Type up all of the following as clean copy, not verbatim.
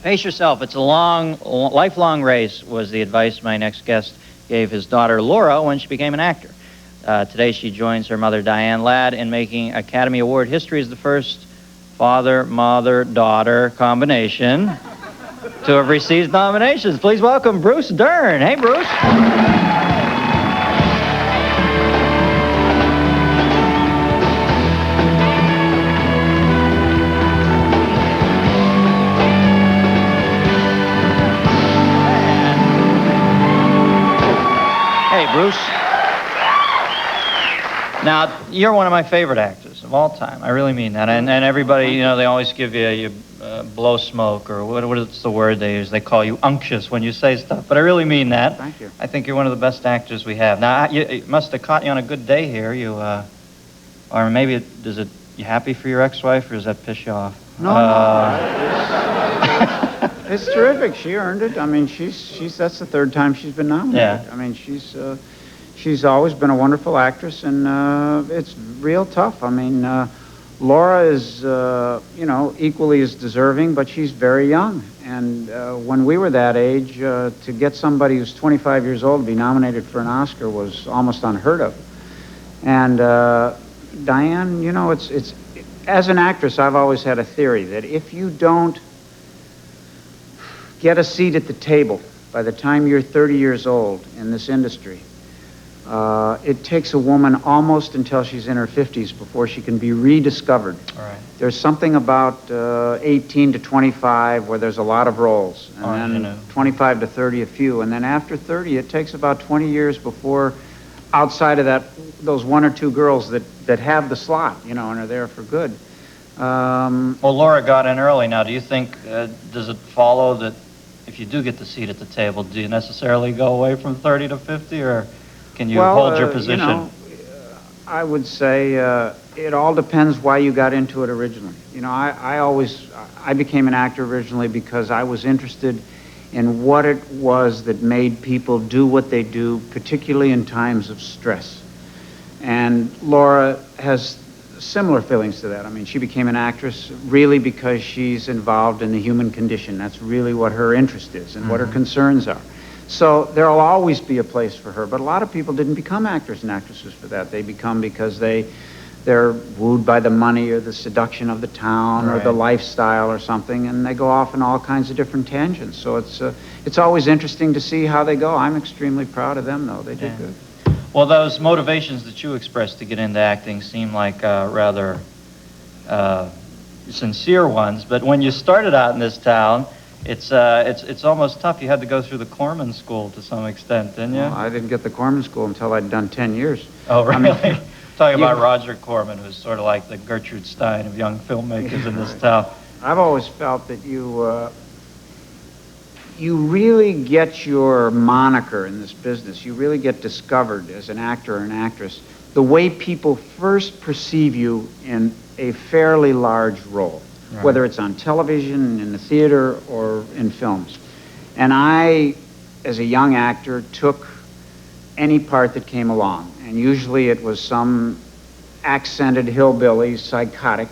Pace yourself. It's a lifelong race, was the advice my next guest gave his daughter, Laura, when she became an actor. Today, she joins her mother, Diane Ladd, in making Academy Award history as the first father-mother-daughter combination to have received nominations. Please welcome Bruce Dern. Hey, Bruce. Bruce. Now, you're one of my favorite actors of all time. I really mean that. And everybody, you know, they always give you blow smoke, or what is the word they use? They call you unctuous when you say stuff. But I really mean that. Thank you. I think you're one of the best actors we have. Now, it must have caught you on a good day here. Or maybe, you happy for your ex-wife, or does that piss you off? No, it's terrific. She earned it. I mean, that's the third time she's been nominated. Yeah. I mean, she's always been a wonderful actress, and it's real tough. I mean, Laura is, equally as deserving, but she's very young. And when we were that age, to get somebody who's 25 years old to be nominated for an Oscar was almost unheard of. And Diane, it's as an actress, I've always had a theory that if you don't get a seat at the table by the time you're 30 years old in this industry, it takes a woman almost until she's in her 50s before she can be rediscovered. All right. There's something about 18 to 25 where there's a lot of roles, and then 25 to 30 a few, and then after 30 it takes about 20 years before, outside of those one or two girls that have the slot, and are there for good. Well, Laura got in early. Now, do you think, does it follow that if you do get the seat at the table, do you necessarily go away from 30 to 50, or can you hold your position? I would say it all depends why you got into it originally. I became an actor originally because I was interested in what it was that made people do what they do, particularly in times of stress. And Laura has similar feelings to that. I mean, she became an actress really because she's involved in the human condition. That's really what her interest is and what her concerns are. So there'll always be a place for her, but a lot of people didn't become actors and actresses for that. They become because they're wooed by the money or the seduction of the town or the lifestyle or something, and they go off in all kinds of different tangents. So it's always interesting to see how they go. I'm extremely proud of them, though. They did good. Well, those motivations that you expressed to get into acting seem like rather sincere ones, but when you started out in this town, it's almost tough. You had to go through the Corpsman School to some extent, didn't you? Well, I didn't get the Corpsman School until I'd done 10 years. Oh, really? I mean, talking about Roger Corman, who's sort of like the Gertrude Stein of young filmmakers in this town. I've always felt that you really get your moniker in this business. You really get discovered as an actor or an actress the way people first perceive you in a fairly large role, whether it's on television, in the theater, or in films. And I, as a young actor, took any part that came along, and usually it was some accented hillbilly psychotic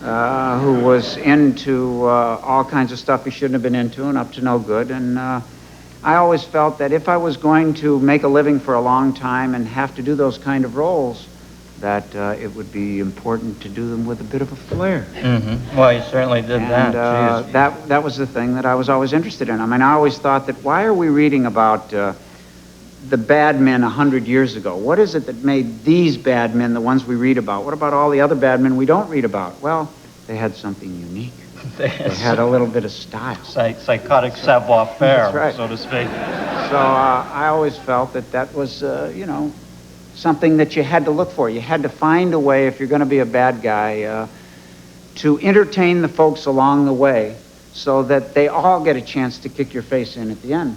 who was into all kinds of stuff he shouldn't have been into and up to no good. And I always felt that if I was going to make a living for a long time and have to do those kind of roles, that it would be important to do them with a bit of a flair. Mm-hmm. Well, you certainly did and, that. That was the thing that I was always interested in. I mean, I always thought that why are we reading about the bad men 100 years ago? What is it that made these bad men the ones we read about? What about all the other bad men we don't read about? Well, they had something unique. They had a little bit of style. Psychotic savoir-faire, so to speak. So I always felt that was, something that you had to look for. You had to find a way, if you're going to be a bad guy, to entertain the folks along the way so that they all get a chance to kick your face in at the end,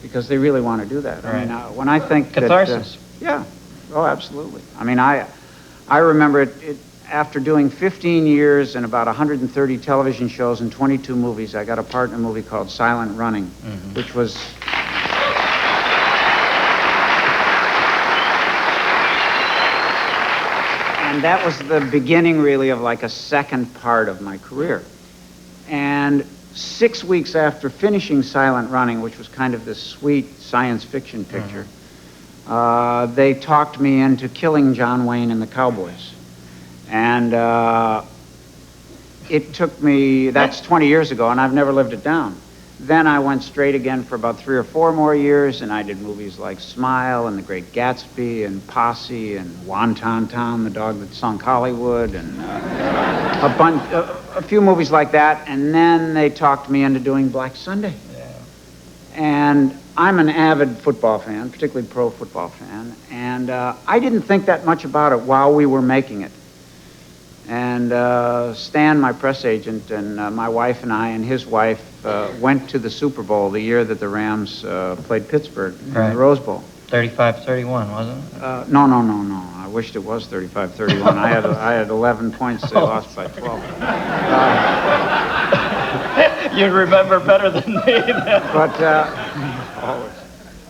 because they really want to do that. Right. I mean, when I think catharsis. Yeah. Oh, absolutely. I mean, I remember it after doing 15 years and about 130 television shows and 22 movies, I got a part in a movie called Silent Running, which was... And that was the beginning, really, of like a second part of my career. And 6 weeks after finishing Silent Running, which was kind of this sweet science fiction picture, they talked me into killing John Wayne and the Cowboys. And it took me, that's 20 years ago, and I've never lived it down. Then I went straight again for about 3 or 4 more years, and I did movies like Smile and The Great Gatsby and Posse and Wonton Tom, the dog that sunk Hollywood, and a few movies like that. And then they talked me into doing Black Sunday. Yeah. And I'm an avid football fan, particularly pro football fan, and I didn't think that much about it while we were making it. And Stan, my press agent, and my wife and I and his wife went to the Super Bowl the year that the Rams played Pittsburgh in the Rose Bowl. 35-31, wasn't it? No. I wished it was 35-31. I had 11 points. They lost by 12. You remember better than me.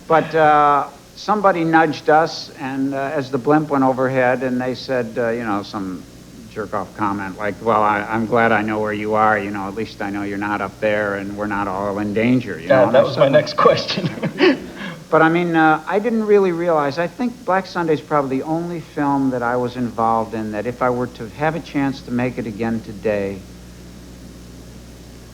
But somebody nudged us, and as the blimp went overhead, and they said, some jerk-off comment like, well, I'm glad I know where you are, at least I know you're not up there and we're not all in danger, Yeah, that was my next question. But I mean, I didn't really realize, I think Black Sunday is probably the only film that I was involved in that if I were to have a chance to make it again today,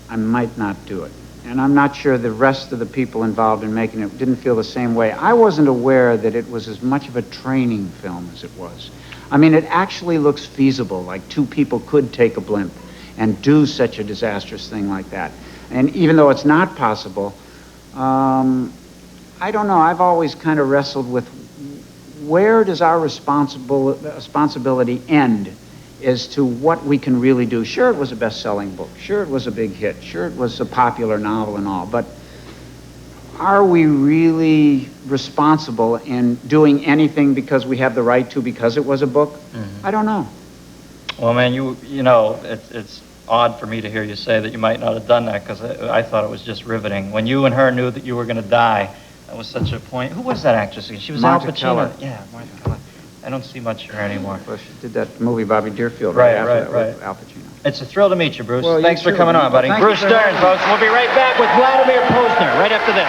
I might not do it. And I'm not sure the rest of the people involved in making it didn't feel the same way. I wasn't aware that it was as much of a training film as it was. I mean, it actually looks feasible, like 2 people could take a blimp and do such a disastrous thing like that. And even though it's not possible, I don't know, I've always kind of wrestled with where does our responsibility end as to what we can really do. Sure, it was a best-selling book. Sure, it was a big hit. Sure, it was a popular novel and all, but are we really responsible in doing anything because we have the right to, because it was a book? Mm-hmm. I don't know. Well, man, it's odd for me to hear you say that you might not have done that, because I thought it was just riveting. When you and her knew that you were going to die, that was such a point. Who was that actress again? She was Al Pacino. Keller. Yeah, Martha Keller. I don't see much of her anymore. Well, she did that movie Bobby Deerfield right after right. with Al Pacino. It's a thrill to meet you, Bruce. Well, Thanks for coming on, buddy. Bruce Dern, folks. We'll be right back with Vladimir Posner right after this.